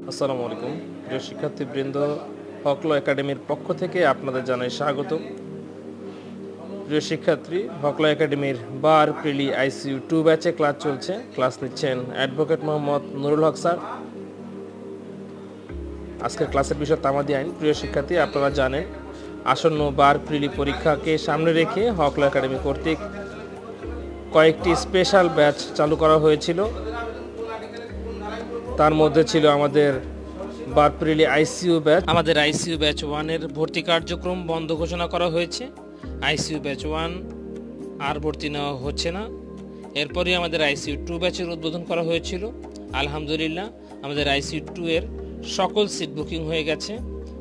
আসসালামু আলাইকুম প্রিয় শিক্ষার্থীবৃন্দ, হকলো একাডেমির পক্ষ থেকে আপনাদের জানাই স্বাগত। প্রিয় শিক্ষার্থী, হকলো একাডেমির বার প্রিলি আইসিইউ 2 ব্যাচে ক্লাস চলছে। ক্লাস নিচ্ছেন অ্যাডভোকেট মোহাম্মদ নুরুল হক স্যার। আজকের ক্লাসের বিষয় তামাদি আইন। প্রিয় শিক্ষার্থী, আপনারা জানেন আসন্ন বার প্রিলি পরীক্ষাকে সামনে রেখে হকলো একাডেমি কর্তৃক কয়েকটি স্পেশাল ব্যাচ চালু করা হয়েছিল। তার মধ্যে ছিল আমাদের বার প্রিলি আইসিইউ ব্যাচ। আমাদের আইসিইউ ব্যাচ 1-এর ভর্তি কার্যক্রম বন্ধ ঘোষণা করা হয়েছে। আইসিইউ ব্যাচ 1 আর ভর্তি নেওয়া হচ্ছে না। এরপরই আমাদের আইসিইউ 2 ব্যাচের উদ্বোধন করা হয়েছিল। আলহামদুলিল্লাহ আমাদের আইসিইউ 2 এর সকল সিট বুকিং হয়ে গেছে,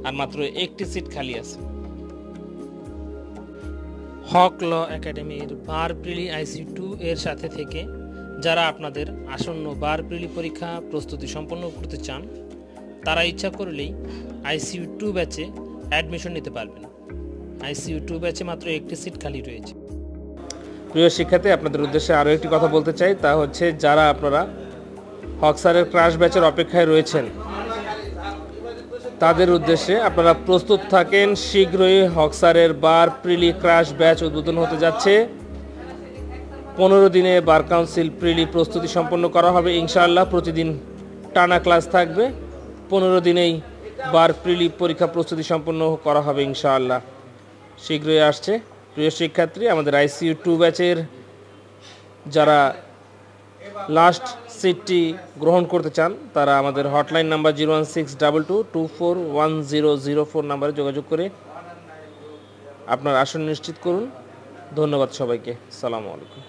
আর মাত্র একটি সিট খালি আছে। হক ল একাডেমির বার প্রিলি আইসিইউ 2 এর সাথে থেকে যারা আপনাদের আসন্ন বার প্রিলি পরীক্ষা প্রস্তুতি সম্পন্ন করতে চান, তারা ইচ্ছা করলেই আইসিইউ 2 ব্যাচে অ্যাডমিশন নিতে পারবেন। আইসিইউ 2 ব্যাচে মাত্র একটি সিট খালি রয়েছে। প্রিয় শিক্ষার্থী, আপনাদের উদ্দেশ্যে আরও একটি কথা বলতে চাই, তা হচ্ছে যারা আপনারা হক স্যারের ক্রাশ ব্যাচের অপেক্ষায় রয়েছেন, তাদের উদ্দেশ্যে আপনারা প্রস্তুত থাকেন। শীঘ্রই হক স্যারের বার প্রিলি ক্রাশ ব্যাচ উদ্বোধন হতে যাচ্ছে। 15 দিনে বার কাউন্সিল প্রিলি প্রস্তুতি সম্পন্ন করা হবে ইনশাআল্লাহ। প্রতিদিন টানা ক্লাস থাকবে। 15 দিনেই বার প্রিলি পরীক্ষা প্রস্তুতি সম্পন্ন করা হবে ইনশাআল্লাহ। শীঘ্রই আসছে। প্রিয় শিক্ষার্থী, আমাদের আইসিইউ 2 ব্যাচের যারা লাস্ট সিটটি গ্রহণ করতে চান, তারা আমাদের হটলাইন নাম্বার 01622241004 নাম্বারে যোগাযোগ করে আপনার আসন নিশ্চিত করুন। ধন্যবাদ সবাইকে। আসসালামু আলাইকুম।